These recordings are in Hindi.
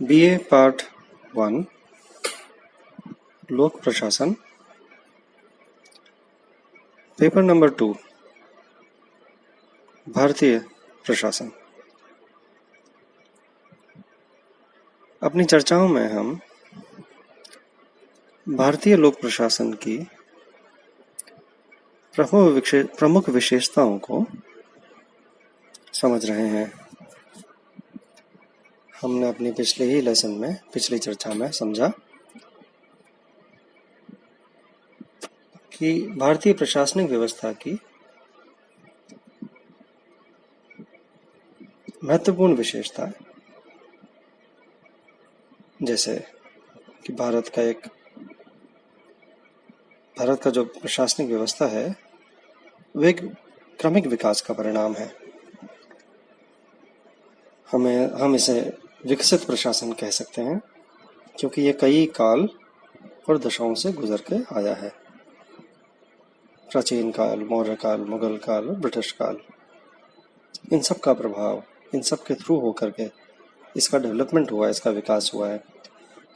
बीए पार्ट 1 लोक प्रशासन पेपर नंबर 2 भारतीय प्रशासन। अपनी चर्चाओं में हम भारतीय लोक प्रशासन की प्रमुख विशेषताओं को समझ रहे हैं। हमने अपनी पिछली चर्चा में समझा कि भारतीय प्रशासनिक व्यवस्था की महत्वपूर्ण विशेषता, जैसे कि भारत का जो प्रशासनिक व्यवस्था है वह एक क्रमिक विकास का परिणाम है। हम इसे विकसित प्रशासन कह सकते हैं क्योंकि ये कई काल और दशाओं से गुजर के आया है। प्राचीन काल, मौर्य काल, मुगल काल और ब्रिटिश काल, इन सब का प्रभाव, इन सब के थ्रू होकर के इसका डेवलपमेंट हुआ है, इसका विकास हुआ है।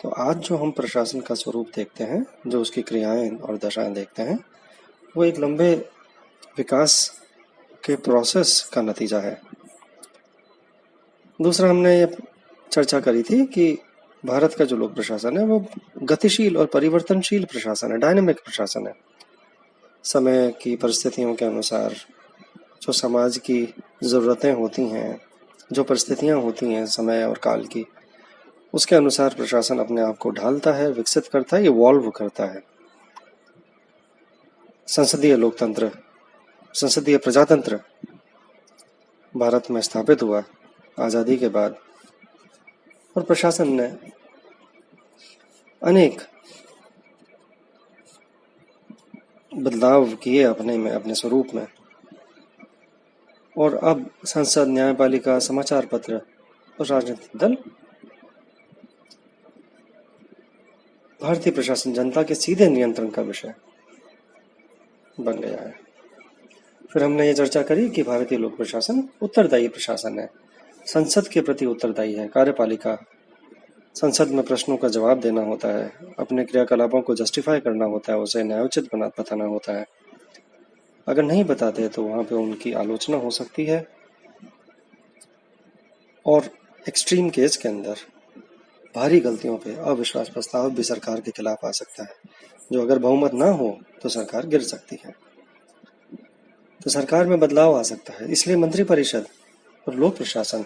तो आज जो हम प्रशासन का स्वरूप देखते हैं, जो उसकी क्रियाएं और दशाएं देखते हैं, वो एक लंबे विकास के प्रोसेस का नतीजा है। दूसरा, हमने ये चर्चा करी थी कि भारत का जो लोक प्रशासन है वो गतिशील और परिवर्तनशील प्रशासन है, डायनेमिक प्रशासन है। समय की परिस्थितियों के अनुसार जो समाज की ज़रूरतें होती हैं, जो परिस्थितियां होती हैं समय और काल की, उसके अनुसार प्रशासन अपने आप को ढालता है, विकसित करता है, इवॉल्व करता है। संसदीय लोकतंत्र, संसदीय प्रजातंत्र भारत में स्थापित हुआ आज़ादी के बाद, और प्रशासन ने अनेक बदलाव किए अपने स्वरूप में। और अब संसद, न्यायपालिका, समाचार पत्र और राजनीतिक दल भारतीय प्रशासन जनता के सीधे नियंत्रण का विषय बन गया है। फिर हमने ये चर्चा करी कि भारतीय लोक प्रशासन उत्तरदायी प्रशासन है, संसद के प्रति उत्तरदायी है। कार्यपालिका, संसद में प्रश्नों का जवाब देना होता है, अपने क्रियाकलापों को जस्टिफाई करना होता है, उसे न्यायोचित बताना होता है। अगर नहीं बताते तो वहाँ पे उनकी आलोचना हो सकती है, और एक्सट्रीम केस के अंदर भारी गलतियों पे अविश्वास प्रस्ताव भी सरकार के खिलाफ आ सकता है, जो अगर बहुमत ना हो तो सरकार गिर सकती है, तो सरकार में बदलाव आ सकता है। इसलिए मंत्रिपरिषद और लोक प्रशासन,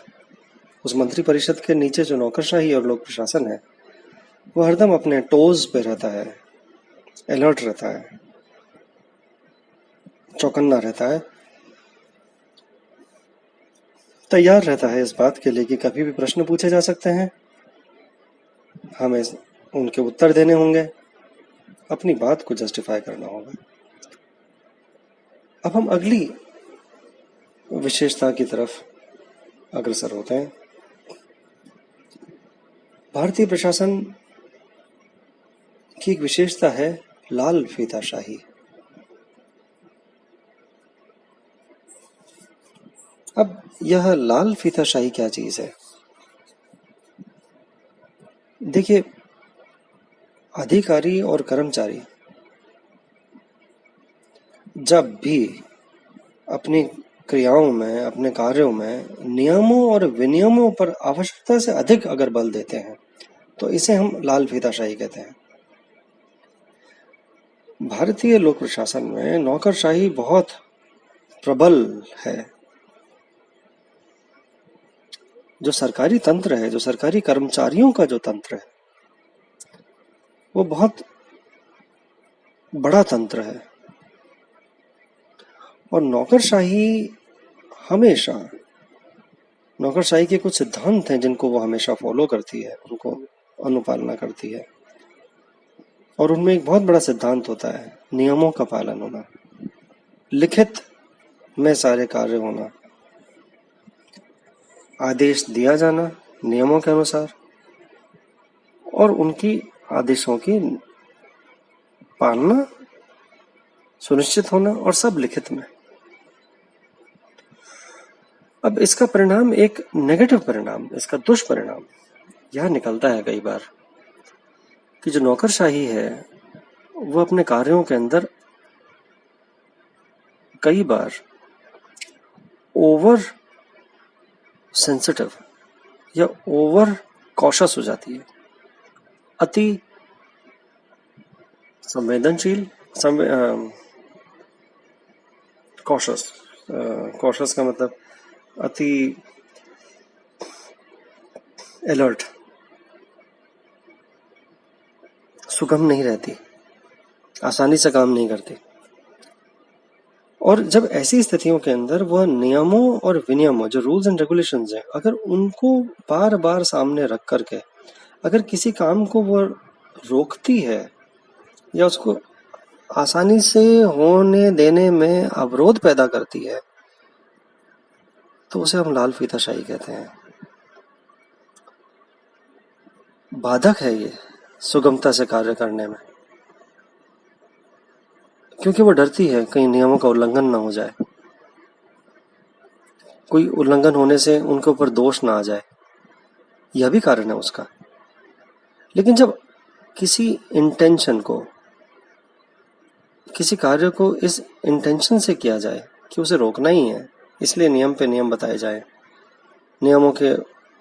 उस मंत्रिपरिषद के नीचे जो नौकरशाही और लोक प्रशासन है, वो हरदम अपने टोज पे रहता है, अलर्ट रहता है, चौकन्ना रहता है, तैयार रहता है इस बात के लिए कि कभी भी प्रश्न पूछे जा सकते हैं, हमें उनके उत्तर देने होंगे, अपनी बात को जस्टिफाई करना होगा। अब हम अगली विशेषता की तरफ अग्रसर होते हैं। भारतीय प्रशासन की एक विशेषता है लाल फीताशाही। अब यह लाल फीताशाही क्या चीज है? देखिए, अधिकारी और कर्मचारी जब भी अपनी क्रियाओं में, अपने कार्यों में नियमों और विनियमों पर आवश्यकता से अधिक अगर बल देते हैं तो इसे हम लाल फीताशाही कहते हैं। भारतीय लोक प्रशासन में नौकरशाही बहुत प्रबल है। जो सरकारी तंत्र है, जो सरकारी कर्मचारियों का जो तंत्र है, वो बहुत बड़ा तंत्र है। और नौकरशाही के कुछ सिद्धांत हैं जिनको वो हमेशा फॉलो करती है, उनको अनुपालना करती है। और उनमें एक बहुत बड़ा सिद्धांत होता है नियमों का पालन होना, लिखित में सारे कार्य होना, आदेश दिया जाना नियमों के अनुसार, और उनकी आदेशों की पालना सुनिश्चित होना, और सब लिखित में। अब इसका परिणाम एक नेगेटिव परिणाम, इसका दुष्परिणाम यह निकलता है कई बार कि जो नौकरशाही है वो अपने कार्यों के अंदर कई बार ओवर सेंसिटिव या ओवर कॉशस हो जाती है, अति संवेदनशील, कॉशस। कॉशस का मतलब अति अलर्ट, सुगम नहीं रहती, आसानी से काम नहीं करती। और जब ऐसी स्थितियों के अंदर वह नियमों और विनियमों, जो रूल्स एंड रेगुलेशंस हैं, अगर उनको बार बार सामने रख करके अगर किसी काम को वो रोकती है या उसको आसानी से होने देने में अवरोध पैदा करती है, तो उसे हम लाल फीताशाही कहते हैं। बाधक है ये सुगमता से कार्य करने में, क्योंकि वो डरती है कहीं नियमों का उल्लंघन ना हो जाए, कोई उल्लंघन होने से उनके ऊपर दोष ना आ जाए, यह भी कारण है उसका। लेकिन जब किसी इंटेंशन को, किसी कार्य को इस इंटेंशन से किया जाए कि उसे रोकना ही है, इसलिए नियम पे नियम बताए जाए, नियमों के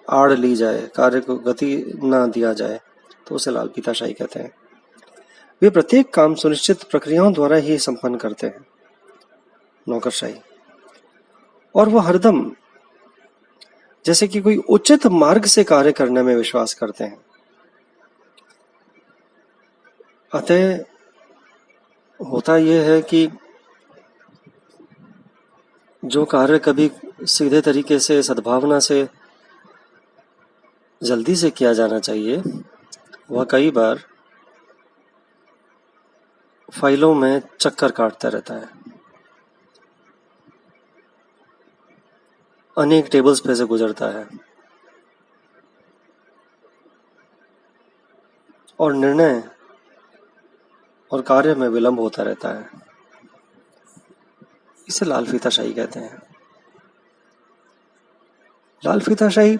आड़ ली जाए, कार्य को गति ना दिया जाए, तो उसे लाल फीताशाही कहते हैं। वे प्रत्येक काम सुनिश्चित प्रक्रियाओं द्वारा ही संपन्न करते हैं, नौकरशाही। और वो हरदम जैसे कि कोई उचित मार्ग से कार्य करने में विश्वास करते हैं। अतः होता यह है कि जो कार्य कभी सीधे तरीके से, सद्भावना से, जल्दी से किया जाना चाहिए, वह कई बार फाइलों में चक्कर काटता रहता है, अनेक टेबल्स पे से गुजरता है और निर्णय और कार्य में विलंब होता रहता है। इसे लाल फीताशाही कहते हैं। लाल फीताशाही,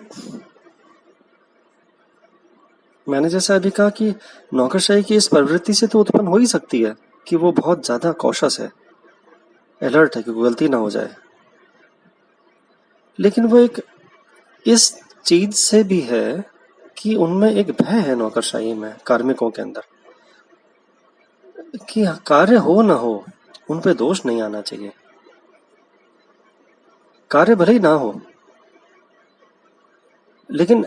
मैंने जैसा अभी कहा कि नौकरशाही की इस प्रवृत्ति से तो उत्पन्न हो ही सकती है कि वो बहुत ज्यादा कॉशस है, अलर्ट है कि कोई गलती ना हो जाए। लेकिन वो एक इस चीज से भी है कि उनमें एक भय है नौकरशाही में, कार्मिकों के अंदर, कि कार्य हो ना हो, उन पे दोष नहीं आना चाहिए। कार्य भले ही ना हो, लेकिन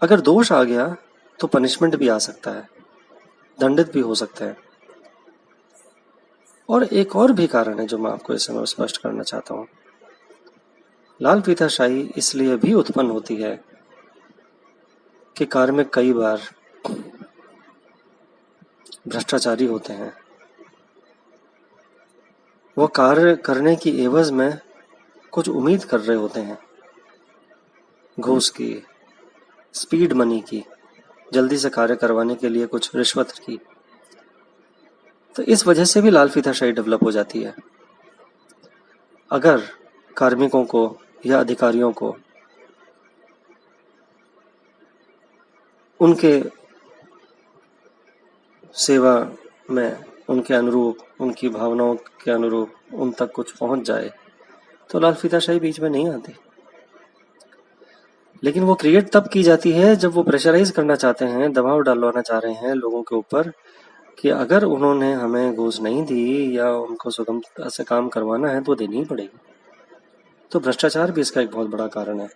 अगर दोष आ गया तो पनिशमेंट भी आ सकता है, दंडित भी हो सकते हैं। और एक और भी कारण है जो मैं आपको इस समय स्पष्ट करना चाहता हूं। लाल फीताशाही इसलिए भी उत्पन्न होती है कि कार्मिक कई बार भ्रष्टाचारी होते हैं। वो कार्य करने की एवज में कुछ उम्मीद कर रहे होते हैं, घूस की, स्पीड मनी की, जल्दी से कार्य करवाने के लिए कुछ रिश्वत की। तो इस वजह से भी लाल फीताशाही डेवलप हो जाती है। अगर कार्मिकों को या अधिकारियों को उनके सेवा में, उनके अनुरूप, उनकी भावनाओं के अनुरूप उन तक कुछ पहुंच जाए, तो लाल फीताशाही बीच में नहीं आती। लेकिन वो क्रिएट तब की जाती है जब वो प्रेशराइज करना चाहते हैं, दबाव डालवाना चाह रहे हैं लोगों के ऊपर कि अगर उन्होंने हमें घूस नहीं दी या उनको सुगमता से काम करवाना है तो देनी ही पड़ेगी। तो भ्रष्टाचार भी इसका एक बहुत बड़ा कारण है,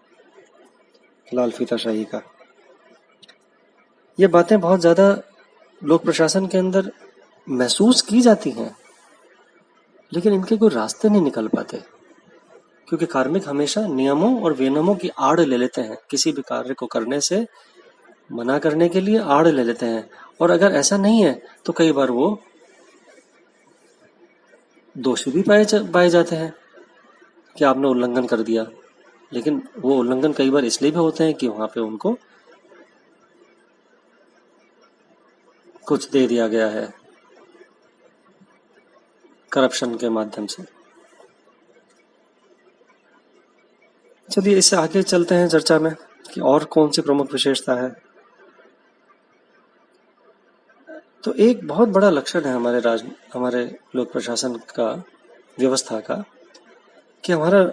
लाल फीताशाही का। ये बातें बहुत ज्यादा लोक प्रशासन के अंदर महसूस की जाती हैं, लेकिन इनके कोई रास्ते नहीं निकल पाते, क्योंकि कार्मिक हमेशा नियमों और विनियमों की आड़ ले लेते हैं। किसी भी कार्य को करने से मना करने के लिए आड़ ले लेते हैं, और अगर ऐसा नहीं है तो कई बार वो दोषी भी पाए जाते हैं कि आपने उल्लंघन कर दिया। लेकिन वो उल्लंघन कई बार इसलिए भी होते हैं कि वहां पे उनको कुछ दे दिया गया है करप्शन के माध्यम से। चलिए इससे आगे चलते हैं चर्चा में कि और कौन सी प्रमुख विशेषता है। तो एक बहुत बड़ा लक्षण है हमारे लोक प्रशासन का, व्यवस्था का, कि हमारा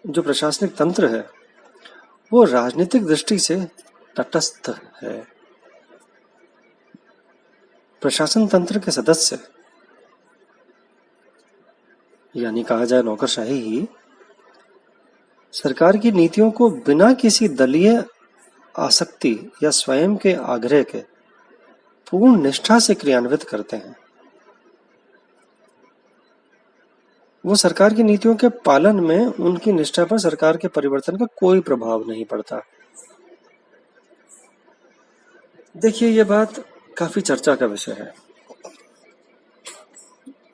जो प्रशासनिक तंत्र है वो राजनीतिक दृष्टि से तटस्थ है। प्रशासन तंत्र के सदस्य, यानी कहा जाए नौकरशाही ही, सरकार की नीतियों को बिना किसी दलीय आसक्ति या स्वयं के आग्रह के पूर्ण निष्ठा से क्रियान्वित करते हैं। वो सरकार की नीतियों के पालन में उनकी निष्ठा पर सरकार के परिवर्तन का कोई प्रभाव नहीं पड़ता। देखिए, ये बात काफी चर्चा का विषय है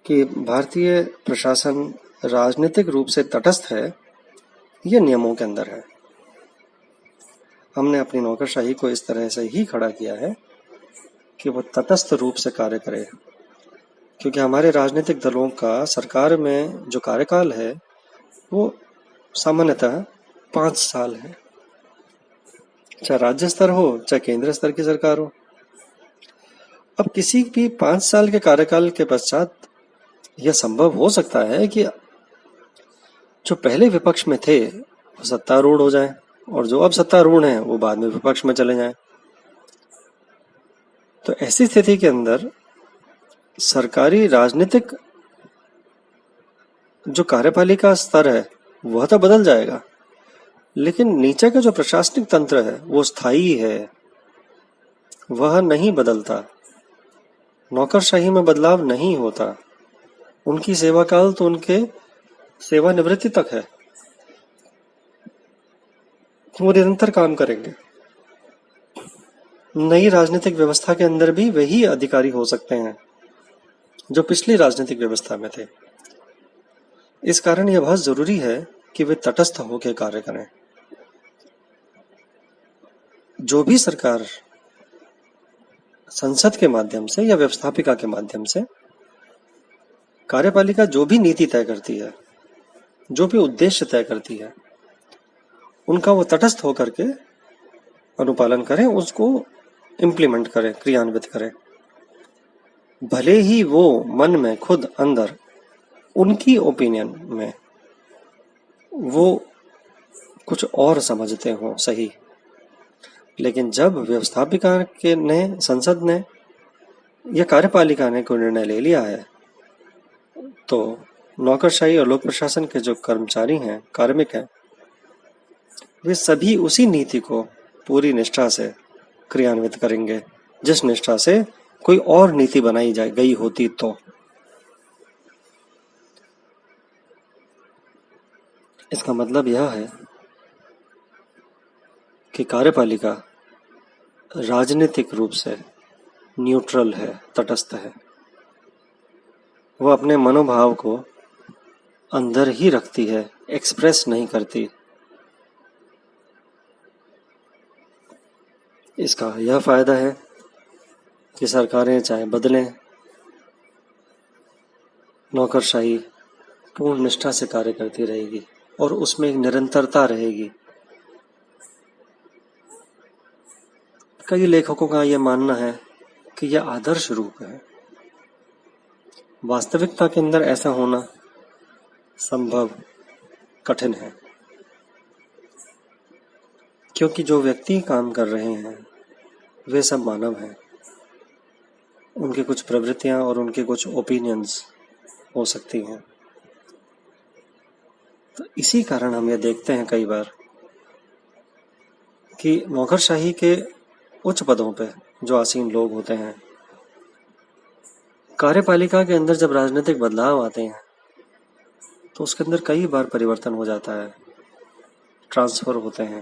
कि भारतीय प्रशासन राजनीतिक रूप से तटस्थ है, ये नियमों के अंदर है। हमने अपनी नौकरशाही को इस तरह से ही खड़ा किया है कि वो तटस्थ रूप से कार्य करे, क्योंकि हमारे राजनीतिक दलों का सरकार में जो कार्यकाल है वो सामान्यतः 5 साल है, चाहे राज्य स्तर हो चाहे केंद्र स्तर की सरकार हो। अब किसी भी 5 साल के कार्यकाल के पश्चात यह संभव हो सकता है कि जो पहले विपक्ष में थे वो सत्तारूढ़ हो जाएं, और जो अब सत्तारूढ़ हैं वो बाद में विपक्ष में चले जाएं। तो ऐसी स्थिति के अंदर सरकारी राजनीतिक जो कार्यपालिका स्तर है वह तो बदल जाएगा, लेकिन नीचे का जो प्रशासनिक तंत्र है वो स्थायी है, वह नहीं बदलता। नौकरशाही में बदलाव नहीं होता। उनकी सेवा काल तो उनके सेवानिवृत्ति तक है, वो निरंतर काम करेंगे। नई राजनीतिक व्यवस्था के अंदर भी वही अधिकारी हो सकते हैं जो पिछली राजनीतिक व्यवस्था में थे। इस कारण यह बहुत जरूरी है कि वे तटस्थ होकर कार्य करें। जो भी सरकार संसद के माध्यम से या व्यवस्थापिका के माध्यम से, कार्यपालिका जो भी नीति तय करती है, जो भी उद्देश्य तय करती है, उनका वो तटस्थ होकर के अनुपालन करें, उसको इम्प्लीमेंट करें, क्रियान्वित करें। भले ही वो मन में खुद अंदर उनकी ओपिनियन में वो कुछ और समझते हों सही, लेकिन जब व्यवस्थापिका के ने, संसद ने या कार्यपालिका ने कोई निर्णय ले लिया है, तो नौकरशाही और लोक प्रशासन के जो कर्मचारी हैं, कार्मिक हैं, वे सभी उसी नीति को पूरी निष्ठा से क्रियान्वित करेंगे जिस निष्ठा से कोई और नीति बनाई गई होती। तो इसका मतलब यह है कि कार्यपालिका राजनीतिक रूप से न्यूट्रल है, तटस्थ है। वह अपने मनोभाव को अंदर ही रखती है, एक्सप्रेस नहीं करती। इसका यह फायदा है कि सरकारें चाहे बदलें, नौकरशाही पूर्ण निष्ठा से कार्य करती रहेगी और उसमें एक निरंतरता रहेगी। कई लेखकों का यह मानना है कि यह आदर्श रूप है। वास्तविकता के अंदर ऐसा होना संभव कठिन है, क्योंकि जो व्यक्ति काम कर रहे हैं वे सब मानव हैं। उनकी कुछ प्रवृत्तियां और उनके कुछ ओपिनियंस हो सकती हैं। तो इसी कारण हम ये देखते हैं कई बार कि नौकरशाही के उच्च पदों पे जो आसीन लोग होते हैं, कार्यपालिका के अंदर जब राजनीतिक बदलाव आते हैं तो उसके अंदर कई बार परिवर्तन हो जाता है, ट्रांसफर होते हैं,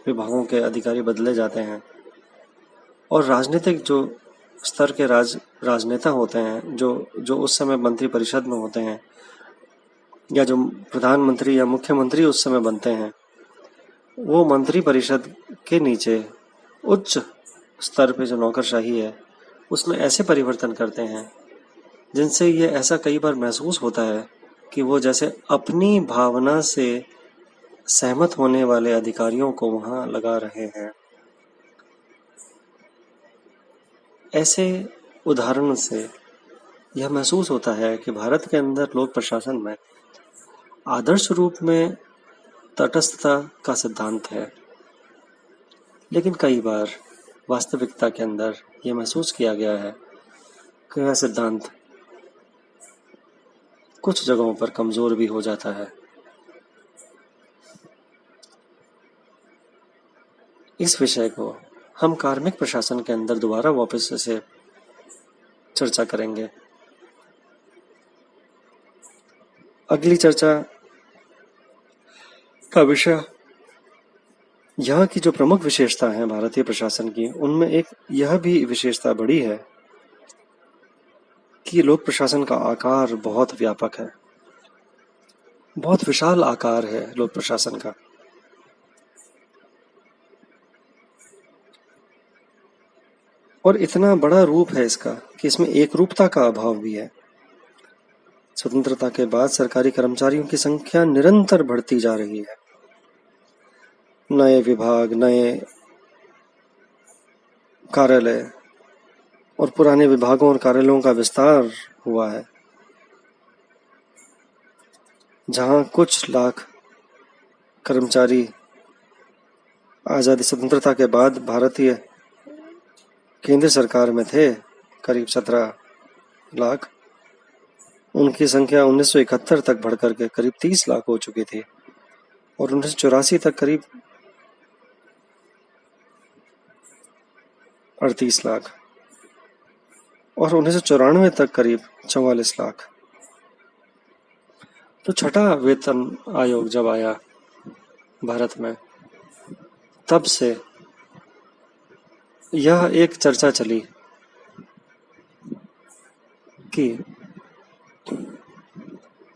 विभागों के अधिकारी बदले जाते हैं, और राजनीतिक जो स्तर के राजनेता होते हैं, जो उस समय मंत्री परिषद में होते हैं, या जो प्रधानमंत्री या मुख्यमंत्री उस समय बनते हैं, वो मंत्री परिषद के नीचे उच्च स्तर पे जो नौकरशाही है उसमें ऐसे परिवर्तन करते हैं जिनसे ये ऐसा कई बार महसूस होता है कि वो जैसे अपनी भावना से सहमत होने वाले अधिकारियों को वहां लगा रहे हैं। ऐसे उदाहरणों से यह महसूस होता है कि भारत के अंदर लोक प्रशासन में आदर्श रूप में तटस्थता का सिद्धांत है, लेकिन कई बार वास्तविकता के अंदर यह महसूस किया गया है कि यह सिद्धांत कुछ जगहों पर कमजोर भी हो जाता है। इस विषय को हम कार्मिक प्रशासन के अंदर दोबारा वापस से चर्चा करेंगे। अगली चर्चा का विषय यहाँ की जो प्रमुख विशेषता है भारतीय प्रशासन की, उनमें एक यह भी विशेषता बड़ी है कि लोक प्रशासन का आकार बहुत व्यापक है, बहुत विशाल आकार है लोक प्रशासन का। और इतना बड़ा रूप है इसका कि इसमें एकरूपता का अभाव भी है। स्वतंत्रता के बाद सरकारी कर्मचारियों की संख्या निरंतर बढ़ती जा रही है। नए विभाग, नए कार्यालय और पुराने विभागों और कार्यालयों का विस्तार हुआ है। जहां कुछ लाख कर्मचारी आजादी स्वतंत्रता के बाद भारतीय केंद्र सरकार में थे, करीब 17 लाख, उनकी संख्या 1971 तक बढ़कर के करीब 30 लाख हो चुकी थी और 1984 तक करीब 38 लाख और 1994 तक करीब 44 लाख। तो छठा वेतन आयोग जब आया भारत में, तब से यह एक चर्चा चली कि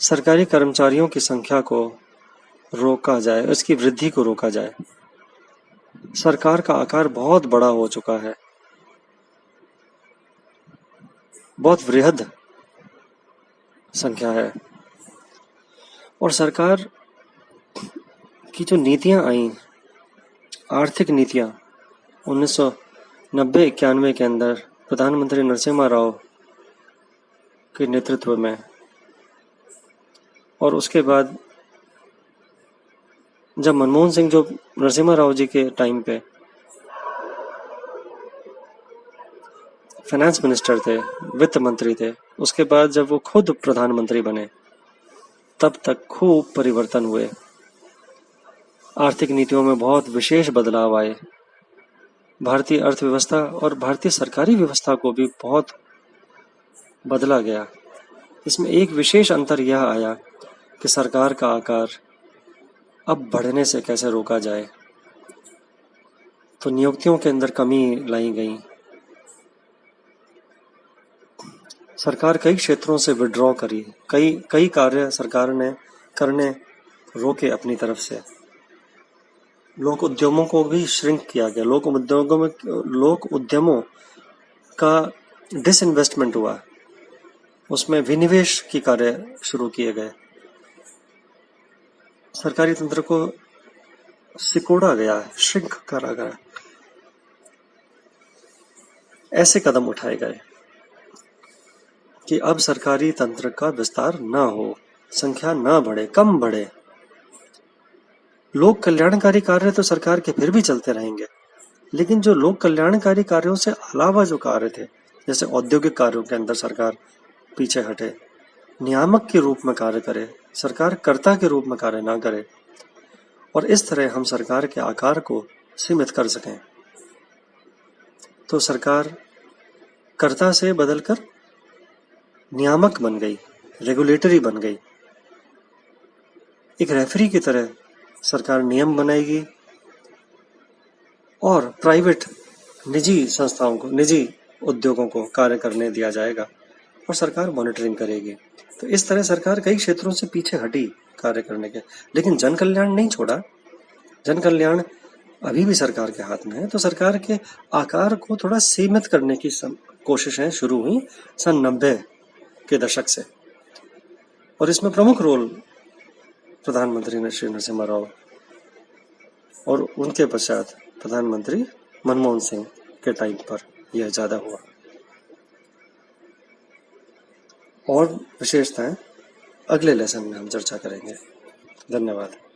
सरकारी कर्मचारियों की संख्या को रोका जाए, इसकी वृद्धि को रोका जाए। सरकार का आकार बहुत बड़ा हो चुका है, बहुत वृहद संख्या है। और सरकार की जो नीतियां आई, आर्थिक नीतियां 1990-91 के अंदर प्रधानमंत्री नरसिम्हा राव के नेतृत्व में, और उसके बाद जब मनमोहन सिंह जो नरसिम्हा राव जी के टाइम पे फाइनेंस मिनिस्टर थे, वित्त मंत्री थे, उसके बाद जब वो खुद प्रधानमंत्री बने, तब तक खूब परिवर्तन हुए। आर्थिक नीतियों में बहुत विशेष बदलाव आए। भारतीय अर्थव्यवस्था और भारतीय सरकारी व्यवस्था को भी बहुत बदला गया। इसमें एक विशेष अंतर यह आया कि सरकार का आकार अब बढ़ने से कैसे रोका जाए। तो नियुक्तियों के अंदर कमी लाई गई। सरकार कई क्षेत्रों से विड्रॉ करी, कई कार्य सरकार ने करने रोके अपनी तरफ से। लोक उद्यमों को भी श्रिंक किया गया। लोक उद्यमों का डिसइन्वेस्टमेंट हुआ, उसमें विनिवेश की कार्य शुरू किए गए। सरकारी तंत्र को सिकोड़ा गया, श्रिंक करा गया। ऐसे कदम उठाए गए कि अब सरकारी तंत्र का विस्तार ना हो, संख्या ना बढ़े, कम बढ़े। लोक कल्याणकारी कार्य तो सरकार के फिर भी चलते रहेंगे, लेकिन जो लोक कल्याणकारी कार्यों से अलावा जो कार्य थे, जैसे औद्योगिक कार्यों के अंदर सरकार पीछे हटे, नियामक के रूप में कार्य करे, सरकार कर्ता के रूप में कार्य ना करे, और इस तरह हम सरकार के आकार को सीमित कर सकें। तो सरकार कर्ता से बदलकर नियामक बन गई, रेगुलेटरी बन गई। एक रेफरी की तरह सरकार नियम बनाएगी और प्राइवेट निजी संस्थाओं को, निजी उद्योगों को कार्य करने दिया जाएगा और सरकार मॉनिटरिंग करेगी। तो इस तरह सरकार कई क्षेत्रों से पीछे हटी कार्य करने के, लेकिन जन कल्याण नहीं छोड़ा। जन कल्याण अभी भी सरकार के हाथ में है। तो सरकार के आकार को थोड़ा सीमित करने की कोशिशें शुरू हुई सन 90 के दशक से, और इसमें प्रमुख रोल प्रधानमंत्री श्री नरसिम्हा राव और उनके पश्चात प्रधानमंत्री मनमोहन सिंह के टाइम पर यह ज़्यादा हुआ। और विशेषताएं अगले लेसन में हम चर्चा करेंगे। धन्यवाद।